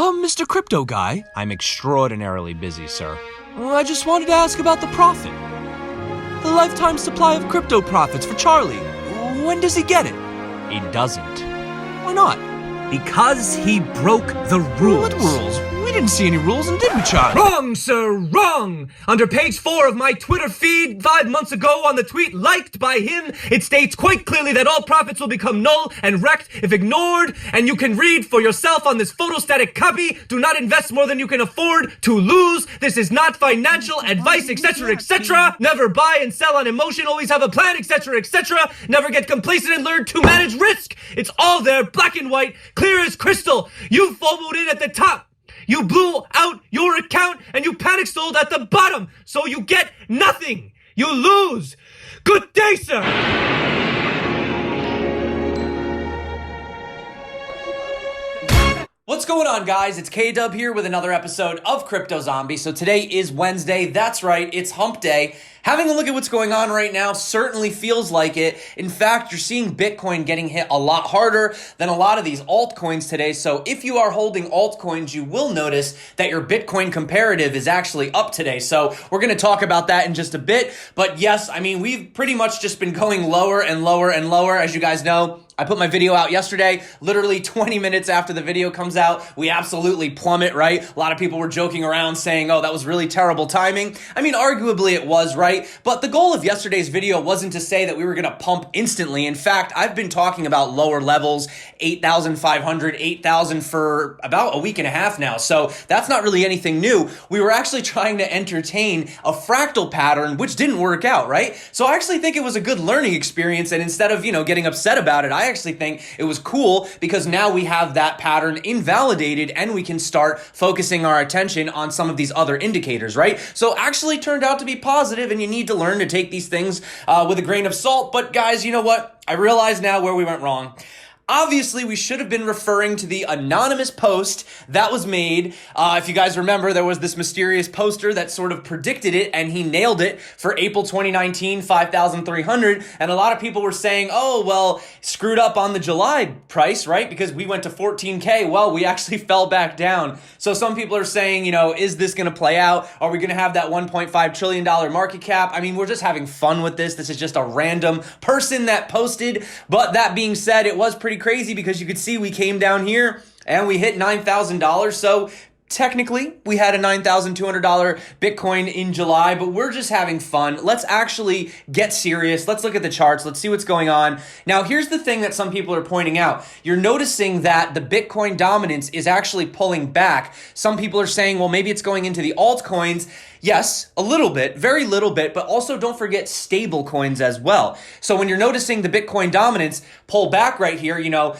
Mr. Crypto Guy. I'm extraordinarily busy, sir. I just wanted to ask about the profit. The lifetime supply of crypto profits for Charlie. When does he get it? He doesn't. Why not? Because he broke the rules. What rules? We didn't see any rules, and did we, Charlie? Wrong, sir, wrong! Under page 4 of my Twitter feed 5 months ago on the tweet liked by him, it states quite clearly that all profits will become null and wrecked if ignored, and you can read for yourself on this photostatic copy. Do not invest more than you can afford to lose. This is not financial advice, etc., etc. Never buy and sell on emotion. Always have a plan, etc., etc. Never get complacent and learn to manage risk. It's all there, black and white, clear as crystal. You FOMO'd in at the top. You blew out your account and you panic sold at the bottom. So you get nothing. You lose. Good day, sir. What's going on, guys? It's K-Dub here with another episode of Crypto Zombie. So today is Wednesday. That's right, it's hump day. Having a look at what's going on right now certainly feels like it. In fact, you're seeing Bitcoin getting hit a lot harder than a lot of these altcoins today. So if you are holding altcoins, you will notice that your Bitcoin comparative is actually up today. So we're going to talk about that in just a bit. But yes, I mean, we've pretty much just been going lower and lower and lower. As you guys know, I put my video out yesterday, literally 20 minutes after the video comes out, we absolutely plummet, right? A lot of people were joking around saying, oh, that was really terrible timing. I mean, arguably it was, right? But the goal of yesterday's video wasn't to say that we were going to pump instantly. In fact, I've been talking about lower levels, 8,500, 8,000 for about a week and a half now. So that's not really anything new. We were actually trying to entertain a fractal pattern, which didn't work out, right? So I actually think it was a good learning experience. And instead of, getting upset about it, I actually think it was cool because now we have that pattern invalidated and we can start focusing our attention on some of these other indicators, right? So actually turned out to be positive, and you need to learn to take these things with a grain of salt. But guys, you know what? I realize now where we went wrong. Obviously, we should have been referring to the anonymous post that was made. If you guys remember, there was this mysterious poster that sort of predicted it, and he nailed it for April 2019, 5,300. And a lot of people were saying, oh, well, screwed up on the July price, right? Because we went to 14K. Well, we actually fell back down. So some people are saying, is this going to play out? Are we going to have that $1.5 trillion market cap? I mean, we're just having fun with this. This is just a random person that posted. But that being said, it was pretty crazy because you could see we came down here and we hit $9,000. So technically, we had a $9,200 Bitcoin in July, but we're just having fun. Let's actually get serious. Let's look at the charts. Let's see what's going on. Now, here's the thing that some people are pointing out. You're noticing that the Bitcoin dominance is actually pulling back. Some people are saying, well, maybe it's going into the altcoins. Yes, a little bit, very little bit, but also don't forget stable coins as well. So when you're noticing the Bitcoin dominance pull back right here,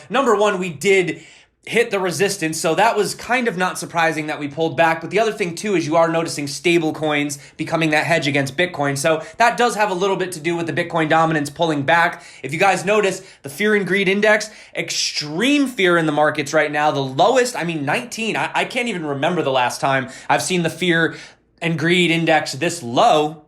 number one, we did hit the resistance. So that was kind of not surprising that we pulled back. But the other thing too is you are noticing stable coins becoming that hedge against Bitcoin. So that does have a little bit to do with the Bitcoin dominance pulling back. If you guys notice, the fear and greed index, extreme fear in the markets right now. The lowest, 19. I can't even remember the last time I've seen the fear and greed index this low.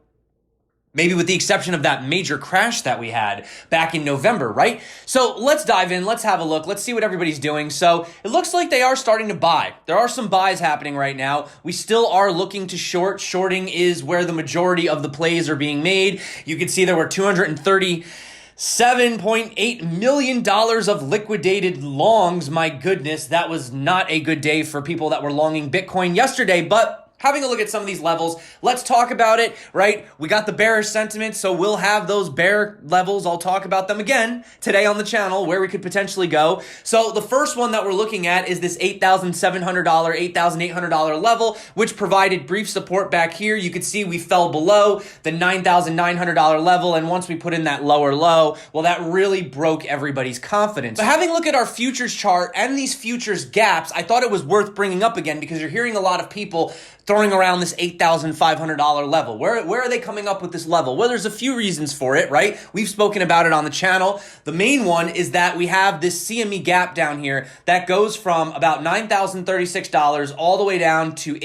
Maybe with the exception of that major crash that we had back in November, right? So let's dive in. Let's have a look. Let's see what everybody's doing. So it looks like they are starting to buy. There are some buys happening right now. We still are looking to short. Shorting is where the majority of the plays are being made. You can see there were $237.8 million of liquidated longs. My goodness, that was not a good day for people that were longing Bitcoin yesterday, but having a look at some of these levels, let's talk about it, right? We got the bearish sentiment, so we'll have those bear levels. I'll talk about them again today on the channel, where we could potentially go. So the first one that we're looking at is this $8,700, $8,800 level, which provided brief support back here. You could see we fell below the $9,900 level, and once we put in that lower low, well, that really broke everybody's confidence. But having a look at our futures chart and these futures gaps, I thought it was worth bringing up again because you're hearing a lot of people throwing around this $8,500 level. Where are they coming up with this level? Well, there's a few reasons for it, right? We've spoken about it on the channel. The main one is that we have this CME gap down here that goes from about $9,036 all the way down to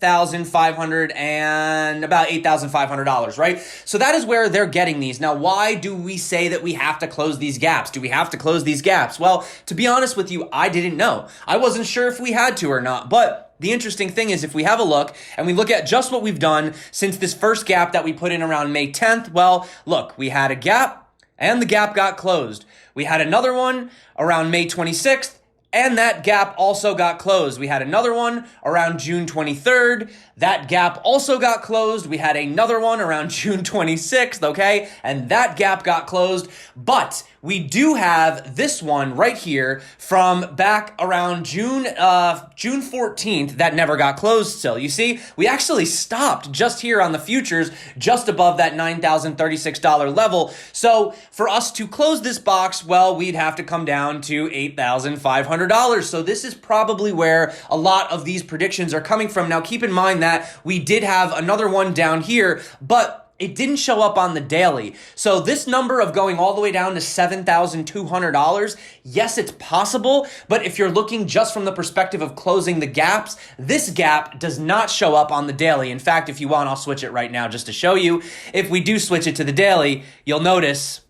$8,500 and about $8,500, right? So that is where they're getting these. Now, why do we say that we have to close these gaps? Do we have to close these gaps? Well, to be honest with you, I didn't know. I wasn't sure if we had to or not, but the interesting thing is if we have a look and we look at just what we've done since this first gap that we put in around May 10th, well, look, we had a gap and the gap got closed. We had another one around May 26th. And that gap also got closed. We had another one around June 23rd. That gap also got closed. We had another one around June 26th, okay? And that gap got closed. But we do have this one right here from back around June 14th that never got closed still. You see, we actually stopped just here on the futures, just above that $9,036 level. So for us to close this box, well, we'd have to come down to $8,500. So this is probably where a lot of these predictions are coming from. Now, keep in mind that we did have another one down here, but it didn't show up on the daily. So this number of going all the way down to $7,200, yes, it's possible, but if you're looking just from the perspective of closing the gaps, this gap does not show up on the daily. In fact, if you want, I'll switch it right now just to show you. If we do switch it to the daily, you'll notice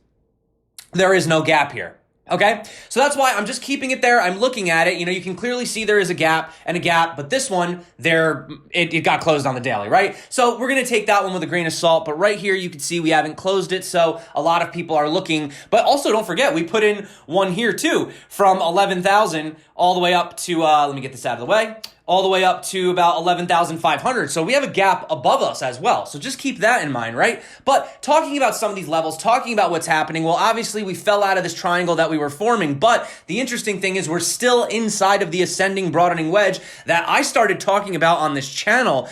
there is no gap here. Okay, so that's why I'm just keeping it there. I'm looking at it. You know, you can clearly see there is a gap and a gap, but this one, it got closed on the daily, right? So we're going to take that one with a grain of salt, but right here you can see we haven't closed it, so a lot of people are looking. But also don't forget, we put in one here too, from 11,000 all the way up to, let me get this out of the way, all the way up to about 11,500. So we have a gap above us as well. So just keep that in mind, right? But talking about some of these levels, talking about what's happening, well, obviously we fell out of this triangle that we were forming, but the interesting thing is we're still inside of the ascending broadening wedge that I started talking about on this channel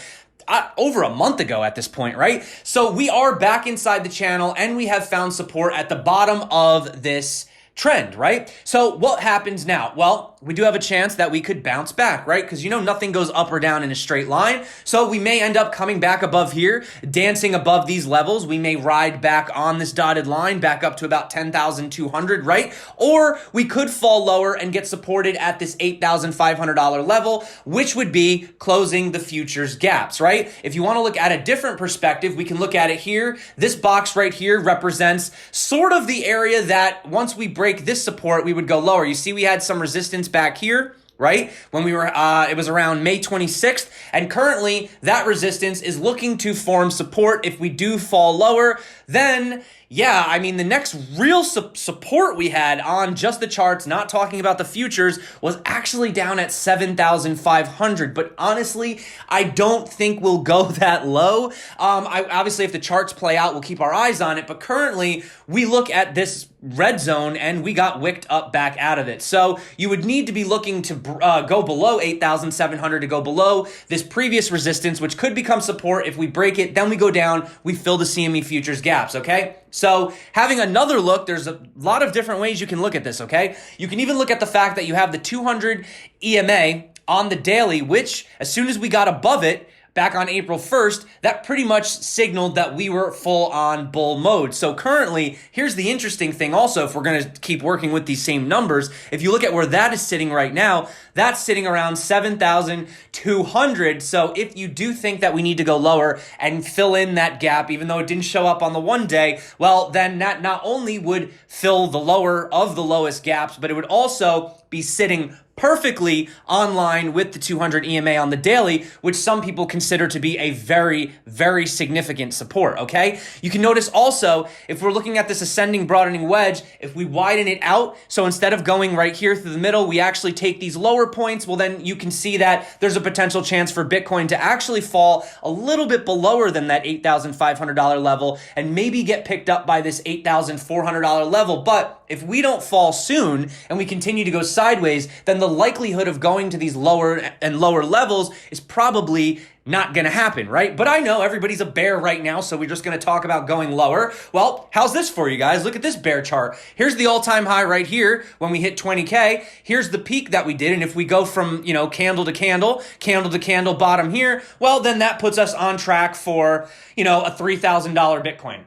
over a month ago at this point, right? So we are back inside the channel and we have found support at the bottom of this trend, right? So what happens now? Well, we do have a chance that we could bounce back, right? Because you know nothing goes up or down in a straight line. So we may end up coming back above here, dancing above these levels. We may ride back on this dotted line, back up to about 10,200, right? Or we could fall lower and get supported at this $8,500 level, which would be closing the futures gaps, right? If you want to look at a different perspective, we can look at it here. This box right here represents sort of the area that once we break this support, we would go lower. You see, we had some resistance back here, right? When we were, it was around May 26th, and currently that resistance is looking to form support. If we do fall lower, then yeah, I mean, the next real support we had on just the charts, not talking about the futures, was actually down at 7,500. But honestly, I don't think we'll go that low. Obviously, if the charts play out, we'll keep our eyes on it. But currently, we look at this red zone and we got wicked up back out of it. So you would need to be looking to go below 8,700 to go below this previous resistance, which could become support. If we break it, then we go down, we fill the CME futures gaps, okay? So having another look, there's a lot of different ways you can look at this, okay? You can even look at the fact that you have the 200 EMA on the daily, which as soon as we got above it, back on April 1st, that pretty much signaled that we were full on bull mode. So currently, here's the interesting thing also, if we're going to keep working with these same numbers, if you look at where that is sitting right now, that's sitting around 7,200. So if you do think that we need to go lower and fill in that gap, even though it didn't show up on the one day, well, then that not only would fill the lower of the lowest gaps, but it would also be sitting perfectly online with the 200 EMA on the daily, which some people consider to be a very, very significant support, okay? You can notice also, if we're looking at this ascending broadening wedge, if we widen it out, so instead of going right here through the middle, we actually take these lower points, well then you can see that there's a potential chance for Bitcoin to actually fall a little bit below than that $8,500 level and maybe get picked up by this $8,400 level. But if we don't fall soon and we continue to go sideways, then the likelihood of going to these lower and lower levels is probably not going to happen, right? But I know everybody's a bear right now, so we're just going to talk about going lower. Well, how's this for you guys? Look at this bear chart. Here's the all-time high right here when we hit 20K. Here's the peak that we did, and if we go from, you know, candle to candle bottom here, well, then that puts us on track for, you know, a $3,000 Bitcoin.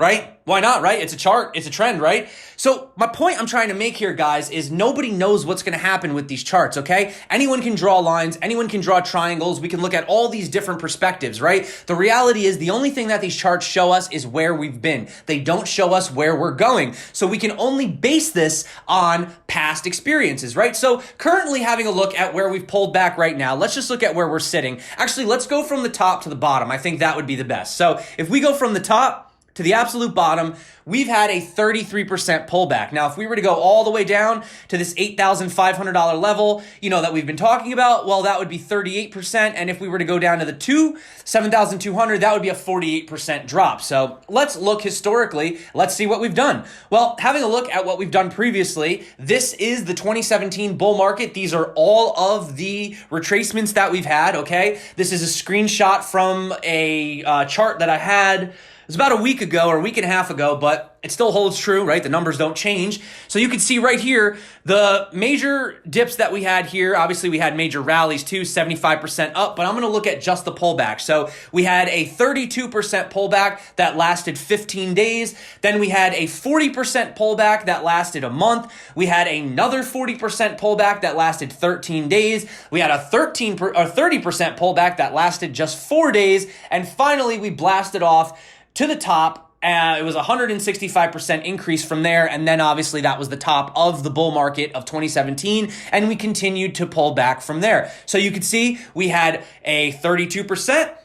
right? Why not, right? It's a chart, it's a trend, right? So my point I'm trying to make here, guys, is nobody knows what's going to happen with these charts, okay? Anyone can draw lines, anyone can draw triangles, we can look at all these different perspectives, right? The reality is the only thing that these charts show us is where we've been. They don't show us where we're going. So we can only base this on past experiences, right? So currently having a look at where we've pulled back right now, let's just look at where we're sitting. Actually, let's go from the top to the bottom. I think that would be the best. So if we go from the top to the absolute bottom, we've had a 33% pullback. Now, if we were to go all the way down to this $8,500 level, that we've been talking about, well, that would be 38%. And if we were to go down to the 7,200, that would be a 48% drop. So let's look historically. Let's see what we've done. Well, having a look at what we've done previously, this is the 2017 bull market. These are all of the retracements that we've had, okay? This is a screenshot from a chart that I had. It was about a week ago or a week and a half ago, but it still holds true, right? The numbers don't change. So you can see right here, the major dips that we had here, obviously we had major rallies too, 75% up, but I'm going to look at just the pullback. So we had a 32% pullback that lasted 15 days. Then we had a 40% pullback that lasted a month. We had another 40% pullback that lasted 13 days. We had a 30% pullback that lasted just 4 days. And finally, we blasted off to the top. It was a 165% increase from there. And then obviously that was the top of the bull market of 2017. And we continued to pull back from there. So you could see we had a 32%,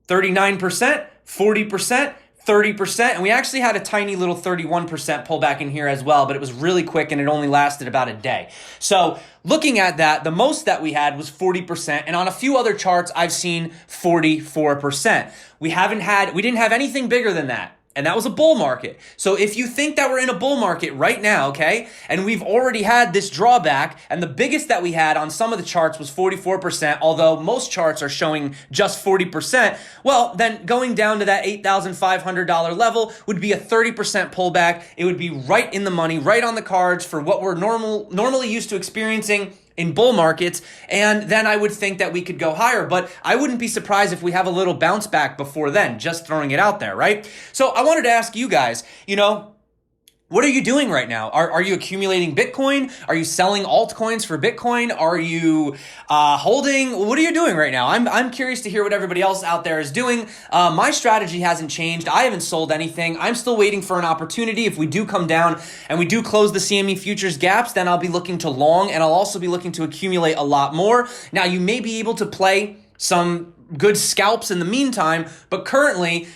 39%, 40%, 30%, and we actually had a tiny little 31% pullback in here as well, but it was really quick and it only lasted about a day. So looking at that, the most that we had was 40%, and on a few other charts, I've seen 44%. We didn't have anything bigger than that. And that was a bull market. So if you think that we're in a bull market right now, okay, and we've already had this drawback, and the biggest that we had on some of the charts was 44%, although most charts are showing just 40%, well, then going down to that $8,500 level would be a 30% pullback. It would be right in the money, right on the cards for what we're normally used to experiencing in bull markets, and then I would think that we could go higher, but I wouldn't be surprised if we have a little bounce back before then, just throwing it out there, right? So I wanted to ask you guys, what are you doing right now? Are you accumulating Bitcoin? Are you selling altcoins for Bitcoin? Are you holding? What are you doing right now? I'm curious to hear what everybody else out there is doing. My strategy hasn't changed. I haven't sold anything. I'm still waiting for an opportunity. If we do come down and we do close the CME futures gaps, then I'll be looking to long, and I'll also be looking to accumulate a lot more. Now, you may be able to play some good scalps in the meantime, but currently,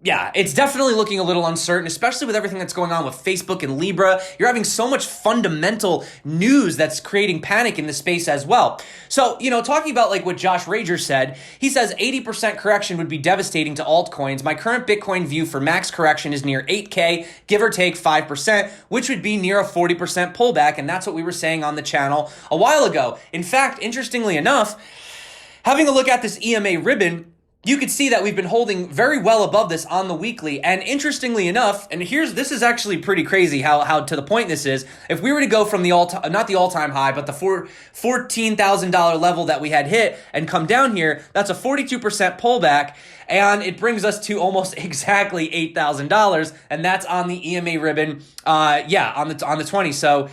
yeah, it's definitely looking a little uncertain, especially with everything that's going on with Facebook and Libra. You're having so much fundamental news that's creating panic in the space as well. So, talking about like what Josh Rager said, he says 80% correction would be devastating to altcoins. My current Bitcoin view for max correction is near 8K, give or take 5%, which would be near a 40% pullback. And that's what we were saying on the channel a while ago. In fact, interestingly enough, having a look at this EMA ribbon, you could see that we've been holding very well above this on the weekly. And interestingly enough, and this is actually pretty crazy how to the point this is. If we were to go from not the all-time high, but the $14,000 level that we had hit and come down here, that's a 42% pullback. And it brings us to almost exactly $8,000. And that's on the EMA ribbon, on the 20. So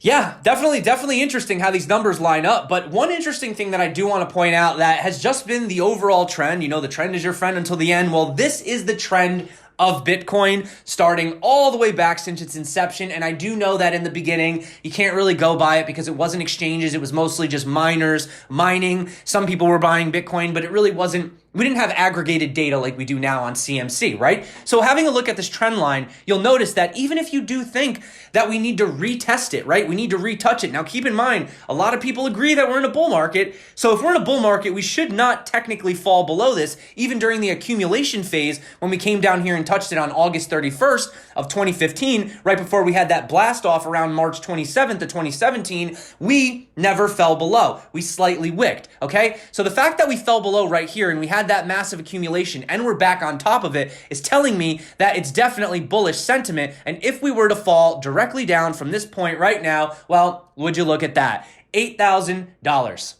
yeah, definitely interesting how these numbers line up. But one interesting thing that I do want to point out that has just been the overall trend, the trend is your friend until the end. Well, this is the trend of Bitcoin starting all the way back since its inception. And I do know that in the beginning, you can't really go by it because it wasn't exchanges. It was mostly just miners mining. Some people were buying Bitcoin, but it really wasn't. We didn't have aggregated data like we do now on CMC, right? So having a look at this trend line, you'll notice that even if you do think that we need to retest it, right? We need to retouch it. Now, keep in mind, a lot of people agree that we're in a bull market. So if we're in a bull market, we should not technically fall below this, even during the accumulation phase when we came down here and touched it on August 31st of 2015, right before we had that blast off around March 27th of 2017, we never fell below. We slightly wicked, okay? So the fact that we fell below right here and we had that massive accumulation and we're back on top of it is telling me that it's definitely bullish sentiment. And if we were to fall directly down from this point right now, well, would you look at that? $8,000.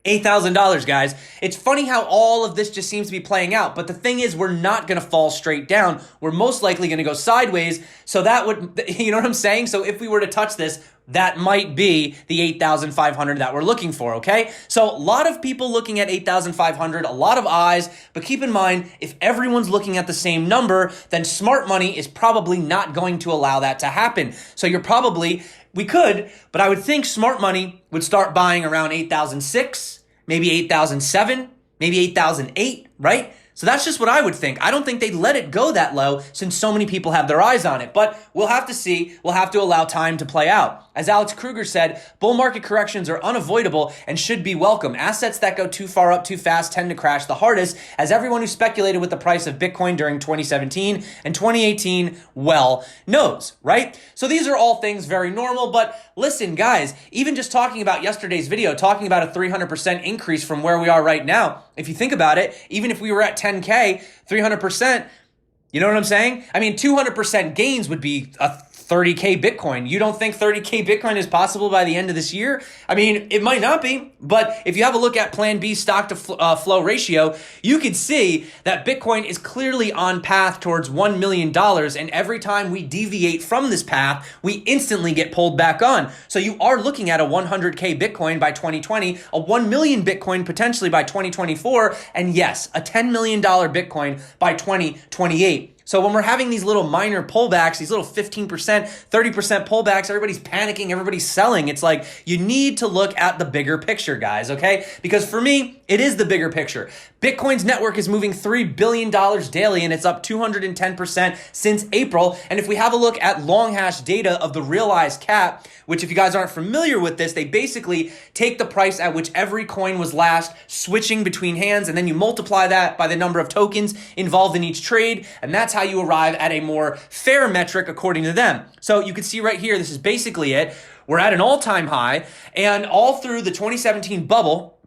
$8,000, guys. It's funny how all of this just seems to be playing out, but the thing is, we're not going to fall straight down. We're most likely going to go sideways, so that would, you know what I'm saying? So if we were to touch this, that might be the 8,500 that we're looking for, okay? So a lot of people looking at 8,500, a lot of eyes, but keep in mind, if everyone's looking at the same number, then smart money is probably not going to allow that to happen. So we could, but I would think smart money would start buying around 8,006, maybe 8,007, maybe 8,008, right? So that's just what I would think. I don't think they'd let it go that low since so many people have their eyes on it. But we'll have to see. We'll have to allow time to play out. As Alex Kruger said, bull market corrections are unavoidable and should be welcome. Assets that go too far up too fast tend to crash the hardest, as everyone who speculated with the price of Bitcoin during 2017 and 2018 well knows, right? So these are all things very normal, but listen, guys, even just talking about yesterday's video, talking about a 300% increase from where we are right now, if you think about it, even if we were at 10K, 300%, you know what I'm saying? I mean, 200% gains would be a 30K Bitcoin. You don't think 30K Bitcoin is possible by the end of this year? I mean, it might not be, but if you have a look at Plan B stock to flow ratio, you could see that Bitcoin is clearly on path towards $1 million. And every time we deviate from this path, we instantly get pulled back on. So you are looking at a 100K Bitcoin by 2020, a 1 million Bitcoin potentially by 2024, and yes, a $10 million Bitcoin by 2028. So when we're having these little minor pullbacks, these little 15%, 30% pullbacks, everybody's panicking, everybody's selling. It's like, you need to look at the bigger picture, guys, okay? Because for me, it is the bigger picture. Bitcoin's network is moving $3 billion daily, and it's up 210% since April. And if we have a look at long hash data of the realized cap, which if you guys aren't familiar with this, they basically take the price at which every coin was last switching between hands, and then you multiply that by the number of tokens involved in each trade, and that's how you arrive at a more fair metric according to them. So you can see right here, this is basically it. We're at an all-time high, and all through the 2017 bubble,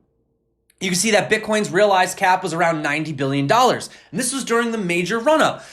you can see that Bitcoin's realized cap was around $90 billion. And this was during the major run-up.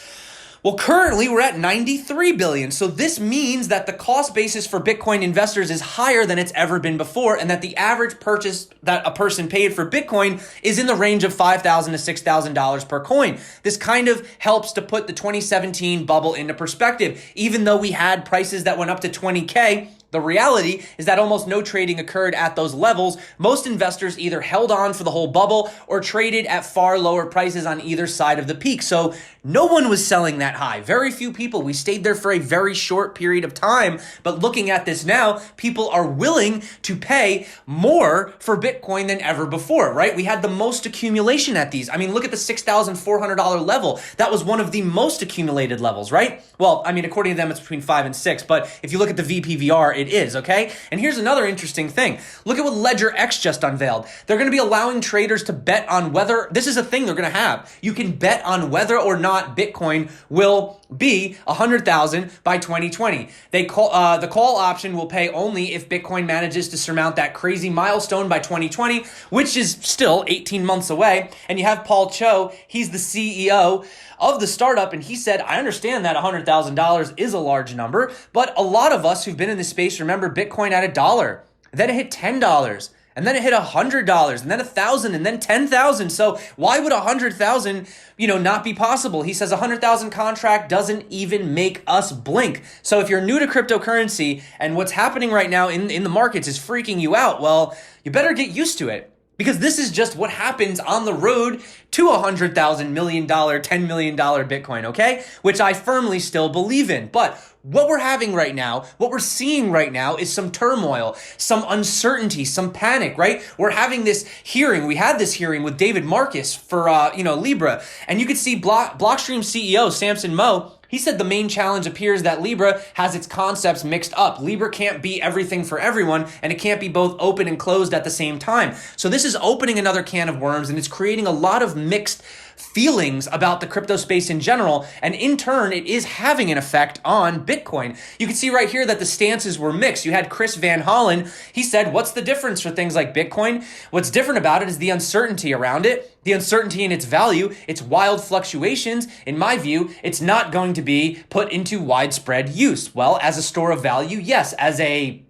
Well, currently we're at 93 billion. So this means that the cost basis for Bitcoin investors is higher than it's ever been before, and that the average purchase that a person paid for Bitcoin is in the range of $5,000 to $6,000 per coin. This kind of helps to put the 2017 bubble into perspective. Even though we had prices that went up to 20K, the reality is that almost no trading occurred at those levels. Most investors either held on for the whole bubble or traded at far lower prices on either side of the peak. So no one was selling that high. Very few people. We stayed there for a very short period of time. But looking at this now, people are willing to pay more for Bitcoin than ever before, right? We had the most accumulation at these. I mean, look at the $6,400 level. That was one of the most accumulated levels, right? Well, I mean, according to them, it's between 5 and 6. But if you look at the VPVR, it is, okay? And here's another interesting thing. Look at what LedgerX just unveiled. They're going to be allowing traders to bet on whether, this is a thing they're going to have. You can bet on whether or not Bitcoin will be 100,000 by 2020. The call option will pay only if Bitcoin manages to surmount that crazy milestone by 2020, which is still 18 months away. And you have Paul Cho, he's the CEO of the startup, and he said, I understand that $100,000 is a large number, but a lot of us who've been in this space remember Bitcoin at $1, then it hit $10, and then it hit $100, and then $1,000, and then $10,000. So why would 100,000, not be possible? He says 100,000 contract doesn't even make us blink. So if you're new to cryptocurrency and what's happening right now in the markets is freaking you out, well, you better get used to it. Because this is just what happens on the road to $100,000 million, $10 million Bitcoin, okay? Which I firmly still believe in. But what we're having right now, what we're seeing right now is some turmoil, some uncertainty, some panic, right? We're having this hearing. We had this hearing with David Marcus for, Libra. And you could see Blockstream CEO Samson Moe. He said the main challenge appears that Libra has its concepts mixed up. Libra can't be everything for everyone, and it can't be both open and closed at the same time. So this is opening another can of worms, and it's creating a lot of mixed feelings about the crypto space in general, and in turn, it is having an effect on Bitcoin. You can see right here that the stances were mixed. You had Chris Van Hollen. He said, what's the difference for things like Bitcoin? What's different about it is the uncertainty around it, the uncertainty in its value, its wild fluctuations. In my view, it's not going to be put into widespread use. Well, as a store of value, yes. As a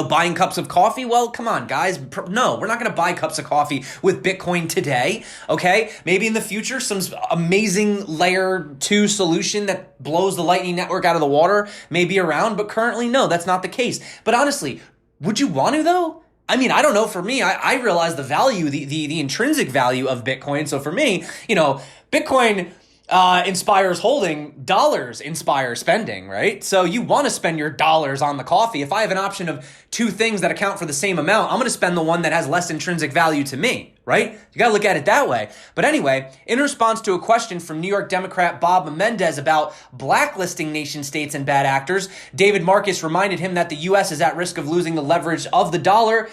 buying cups of coffee. Well, come on, guys. No, we're not going to buy cups of coffee with Bitcoin today, okay? Maybe in the future, some amazing layer 2 solution that blows the Lightning Network out of the water may be around, but currently, no, that's not the case. But honestly, would you want to, though? I mean, I don't know. For me, I realize the value, the intrinsic value of Bitcoin. So for me, Bitcoin inspires holding, dollars inspire spending, right? So you want to spend your dollars on the coffee. If I have an option of 2 things that account for the same amount, I'm going to spend the one that has less intrinsic value to me, right? You got to look at it that way. But anyway, in response to a question from New York Democrat Bob Menendez about blacklisting nation states and bad actors, David Marcus reminded him that the U.S. is at risk of losing the leverage of the dollar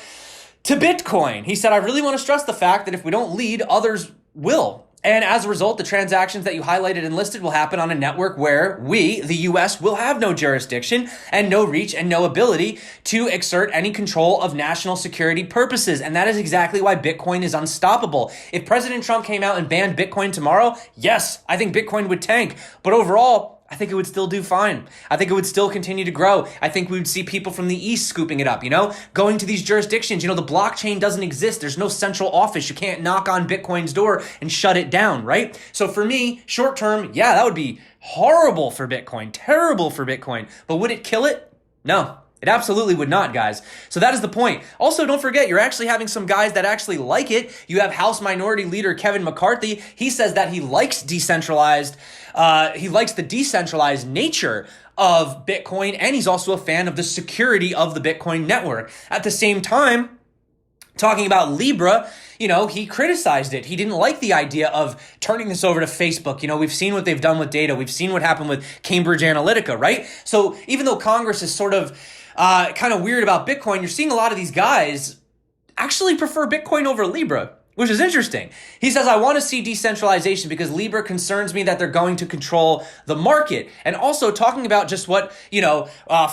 to Bitcoin. He said, I really want to stress the fact that if we don't lead, others will. And as a result, the transactions that you highlighted and listed will happen on a network where we, the U.S., will have no jurisdiction and no reach and no ability to exert any control of national security purposes. And that is exactly why Bitcoin is unstoppable. If President Trump came out and banned Bitcoin tomorrow, yes, I think Bitcoin would tank. But overall, I think it would still do fine. I think it would still continue to grow. I think we would see people from the East scooping it up, going to these jurisdictions. The blockchain doesn't exist. There's no central office. You can't knock on Bitcoin's door and shut it down, right? So for me, short term, yeah, that would be horrible for Bitcoin, terrible for Bitcoin. But would it kill it? No. It absolutely would not, guys. So that is the point. Also, don't forget, you're actually having some guys that actually like it. You have House Minority Leader Kevin McCarthy. He says that he likes decentralized. He likes the decentralized nature of Bitcoin, and he's also a fan of the security of the Bitcoin network. At the same time, talking about Libra, he criticized it. He didn't like the idea of turning this over to Facebook. We've seen what they've done with data. We've seen what happened with Cambridge Analytica, right? So even though Congress is sort of kind of weird about Bitcoin, you're seeing a lot of these guys actually prefer Bitcoin over Libra, which is interesting. He says, I want to see decentralization because Libra concerns me that they're going to control the market. And also talking about just what,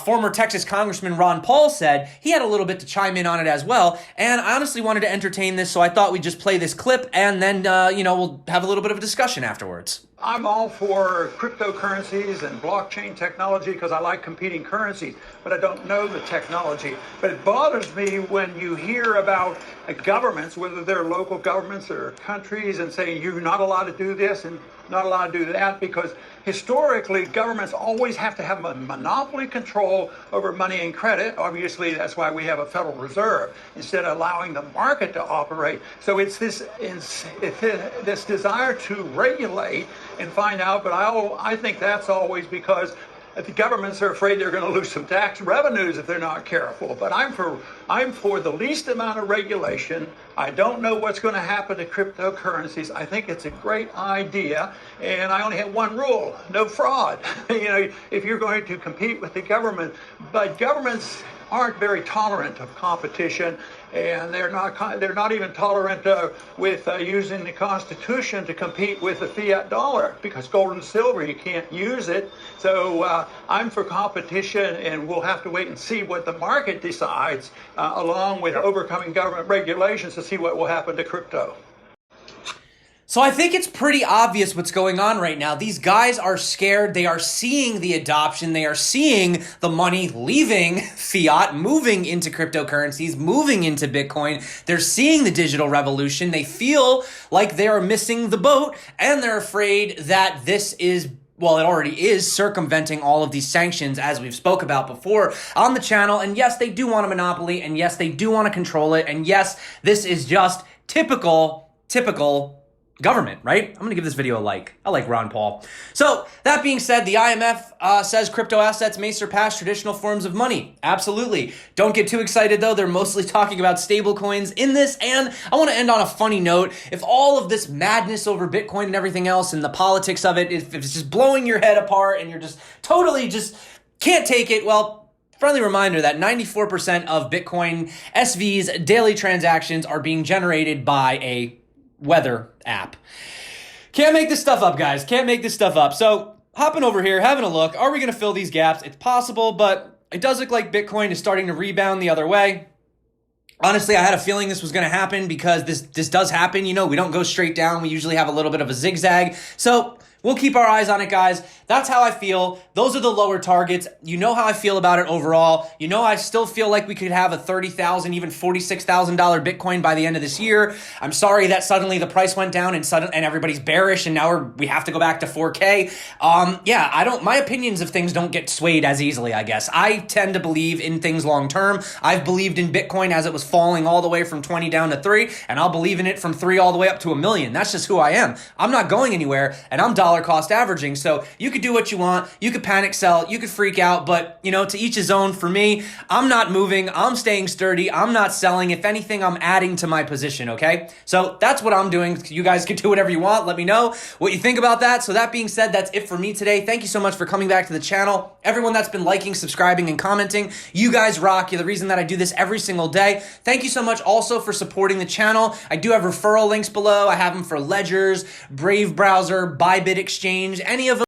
former Texas Congressman Ron Paul said, he had a little bit to chime in on it as well. And I honestly wanted to entertain this, so I thought we'd just play this clip and then, we'll have a little bit of a discussion afterwards. I'm all for cryptocurrencies and blockchain technology because I like competing currencies, but I don't know the technology. But it bothers me when you hear about governments, whether they're local governments or countries, and saying you're not allowed to do this and not allowed to do that, because historically governments always have to have a monopoly control over money and credit. Obviously, that's why we have a Federal Reserve instead of allowing the market to operate. So it's this desire to regulate and find out, but I think that's always because the governments are afraid they're going to lose some tax revenues if they're not careful. But I'm for the least amount of regulation. I don't know what's going to happen to cryptocurrencies. I think it's a great idea, and I only have one rule: no fraud. If you're going to compete with the government, but governments aren't very tolerant of competition, and they're not even tolerant with using the Constitution to compete with the fiat dollar, because gold and silver, you can't use it. So I'm for competition, and we'll have to wait and see what the market decides, along with overcoming government regulations, to see what will happen to crypto. So I think it's pretty obvious what's going on right now. These guys are scared. They are seeing the adoption. They are seeing the money leaving fiat, moving into cryptocurrencies, moving into Bitcoin. They're seeing the digital revolution. They feel like they are missing the boat, and they're afraid that this is, well, it already is, circumventing all of these sanctions, as we've spoke about before on the channel. And yes, they do want a monopoly, and yes, they do want to control it. And yes, this is just typical government, right? I'm going to give this video a like. I like Ron Paul. So that being said, the IMF says crypto assets may surpass traditional forms of money. Absolutely. Don't get too excited though. They're mostly talking about stable coins in this. And I want to end on a funny note. If all of this madness over Bitcoin and everything else and the politics of it, if it's just blowing your head apart and you're just totally just can't take it, well, friendly reminder that 94% of Bitcoin SV's daily transactions are being generated by a weather app. Can't make this stuff up, guys. Can't make this stuff up. So hopping over here, having a look. Are we going to fill these gaps? It's possible, but it does look like Bitcoin is starting to rebound the other way. Honestly, I had a feeling this was going to happen because this does happen. We don't go straight down. We usually have a little bit of a zigzag. So We'll keep our eyes on it, guys. That's how I feel. Those are the lower targets. You know how I feel about it overall. You know I still feel like we could have a $30,000, even $46,000 Bitcoin by the end of this year. I'm sorry that suddenly the price went down and everybody's bearish and now we have to go back to 4K. My opinions of things don't get swayed as easily, I guess. I tend to believe in things long term. I've believed in Bitcoin as it was falling all the way from 20 down to 3, and I'll believe in it from 3 all the way up to 1 million. That's just who I am. I'm not going anywhere, and I'm dollar cost averaging. So you could do what you want. You could panic sell. You could freak out. But, to each his own. For me, I'm not moving. I'm staying sturdy. I'm not selling. If anything, I'm adding to my position, okay? So that's what I'm doing. You guys can do whatever you want. Let me know what you think about that. So that being said, that's it for me today. Thank you so much for coming back to the channel. Everyone that's been liking, subscribing, and commenting, you guys rock. You're the reason that I do this every single day. Thank you so much also for supporting the channel. I do have referral links below. I have them for Ledgers, Brave Browser, Bybit Exchange, any of them.